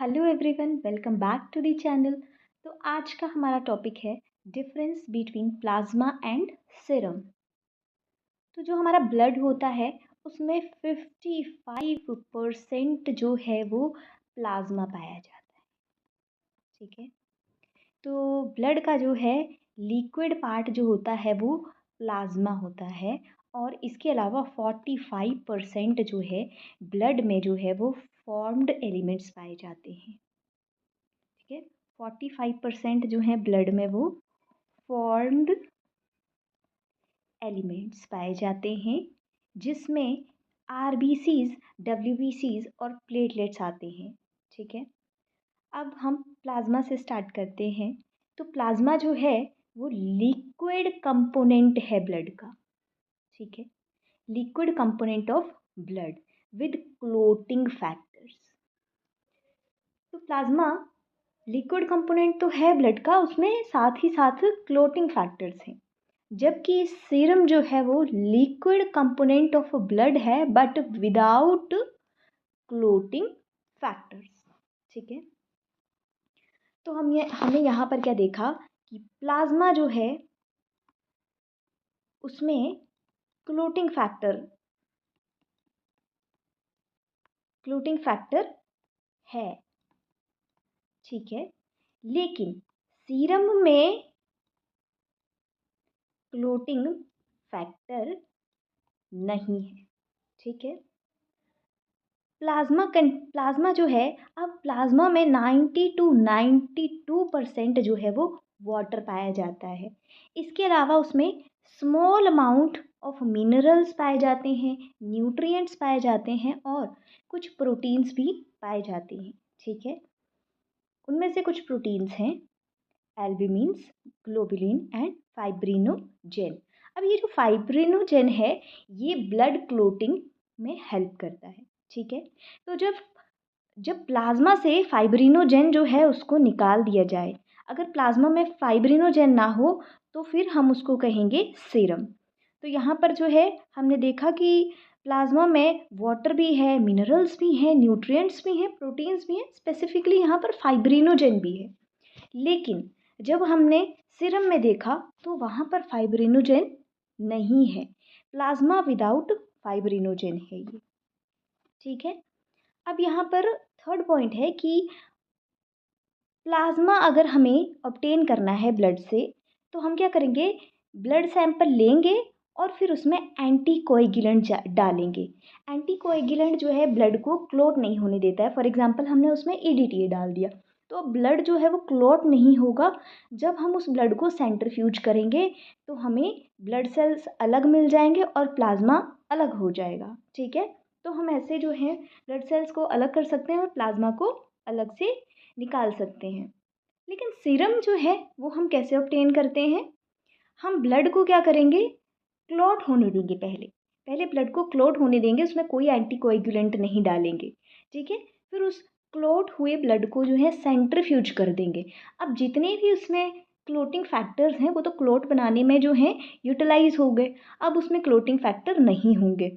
Hello everyone, welcome back to the channel. तो आज का हमारा टॉपिक है difference between plasma and serum. तो जो हमारा ब्लड होता है उसमें 55% जो है वो प्लाज्मा पाया जाता है। ठीक है, तो ब्लड का जो है लिक्विड पार्ट जो होता है वो प्लाज्मा होता है। और इसके अलावा 45% जो है ब्लड में जो है वो फॉर्म्ड एलिमेंट्स पाए जाते हैं। ठीक है, 45% जो है ब्लड में वो फॉर्म्ड एलिमेंट्स पाए जाते हैं, जिसमें आरबीसीज, डब्ल्यूबीसीज और प्लेटलेट्स आते हैं। ठीक है, अब हम प्लाज्मा से स्टार्ट करते हैं। तो प्लाज्मा जो है वो लिक्विड कंपोनेंट है ब्लड का। ठीक है, liquid component of blood with clotting factors. तो प्लाज्मा लिक्विड कंपोनेंट तो है ब्लड का, उसमें साथ ही साथ क्लोटिंग फैक्टर्स हैं। जबकि सीरम जो है वो लिक्विड कंपोनेंट ऑफ ब्लड है बट विदाउट क्लोटिंग फैक्टर्स। ठीक है, तो हमने यहाँ पर क्या देखा कि प्लाज्मा जो है उसमें क्लोटिंग फैक्टर है। ठीक है, लेकिन सीरम में क्लोटिंग फैक्टर नहीं है। ठीक है, प्लाज्मा जो है, अब प्लाज्मा में 90 to 92% जो है वो वाटर पाया जाता है। इसके अलावा उसमें स्मॉल अमाउंट ऑफ मिनरल्स पाए जाते हैं, न्यूट्रिएंट्स पाए जाते हैं और कुछ प्रोटीन्स भी पाए जाते हैं। ठीक है, उनमें से कुछ प्रोटीन्स हैं एल्ब्यूमिन्स, ग्लोबुलिन एंड फाइब्रिनोजेन। अब ये जो फाइब्रिनोजेन है ये ब्लड क्लोटिंग में हेल्प करता है। ठीक है, तो जब जब प्लाज्मा से फाइब्रिनोजेन जो है उसको निकाल दिया जाए, अगर प्लाज्मा में फाइब्रिनोजेन ना हो तो फिर हम उसको कहेंगे सीरम। तो यहाँ पर जो है हमने देखा कि प्लाज्मा में वाटर भी है, मिनरल्स भी हैं, न्यूट्रिएंट्स भी हैं, प्रोटीन्स भी हैं, स्पेसिफिकली यहाँ पर फाइब्रिनोजेन भी है। लेकिन जब हमने सीरम में देखा तो वहाँ पर फाइब्रिनोजेन नहीं है। प्लाज्मा विदाउट फाइब्रिनोजेन है ये। ठीक है, अब यहाँ पर थर्ड पॉइंट है कि प्लाज्मा अगर हमें ऑब्टेन करना है ब्लड से तो हम क्या करेंगे, ब्लड सैंपल लेंगे और फिर उसमें एंटीकोएगुलेंट डालेंगे। एंटीकोएगुलेंट जो है ब्लड को क्लॉट नहीं होने देता है। फॉर एग्जांपल हमने उसमें ईडीटीए डाल दिया तो ब्लड जो है वो क्लॉट नहीं होगा। जब हम उस ब्लड को सेंट्रीफ्यूज करेंगे तो हमें ब्लड सेल्स अलग मिल जाएंगे और प्लाज्मा अलग हो जाएगा। ठीक है, तो हम ऐसे जो है ब्लड सेल्स को अलग कर सकते हैं और प्लाज्मा को अलग से निकाल सकते हैं। लेकिन सीरम जो है वो हम कैसे ऑब्टेन करते हैं, हम ब्लड को क्या करेंगे, क्लॉट होने देंगे। पहले पहले ब्लड को क्लॉट होने देंगे, उसमें कोई एंटीकोएगुलेंट नहीं डालेंगे। ठीक है, फिर उस क्लॉट हुए ब्लड को जो है सेंट्रीफ्यूज कर देंगे। अब जितने भी उसमें क्लोटिंग फैक्टर्स हैं वो तो क्लॉट बनाने में जो है यूटिलाइज हो गए, अब उसमें क्लोटिंग फैक्टर नहीं होंगे।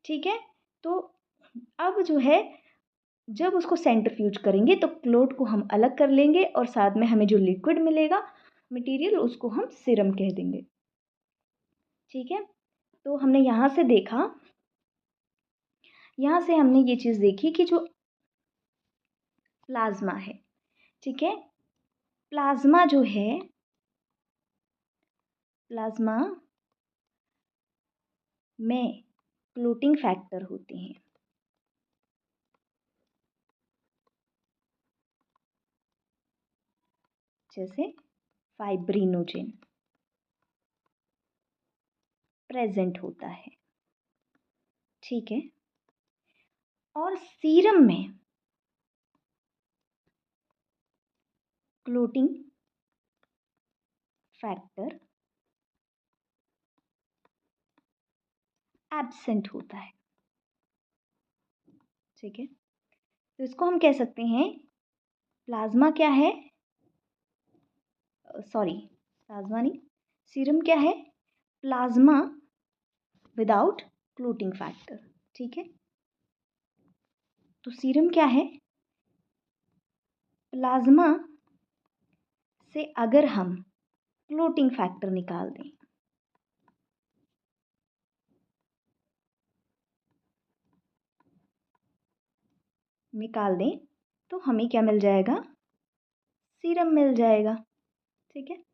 ठीक है, तो अब जो है जब उसको सेंट्रीफ्यूज करेंगे तो क्लोट को हम अलग कर लेंगे और साथ में हमें जो लिक्विड मिलेगा मटेरियल उसको हम सीरम कह देंगे। ठीक है, तो हमने यहाँ से देखा, यहाँ से हमने ये चीज़ देखी कि जो प्लाज्मा है, ठीक है, प्लाज्मा जो है, प्लाज्मा में क्लोटिंग फैक्टर होते हैं। जैसे फाइब्रिनोजेन प्रेजेंट होता है। ठीक है, और सीरम में क्लोटिंग फैक्टर एब्सेंट होता है। ठीक है, तो इसको हम कह सकते हैं प्लाज्मा क्या है, सॉरी प्लाज्मा नहीं, सीरम क्या है, प्लाज्मा विदाउट क्लोटिंग फैक्टर। ठीक है, तो सीरम क्या है, प्लाज्मा से अगर हम क्लोटिंग फैक्टर निकाल दें, तो हमें क्या मिल जाएगा? सीरम मिल जाएगा। ठीक है।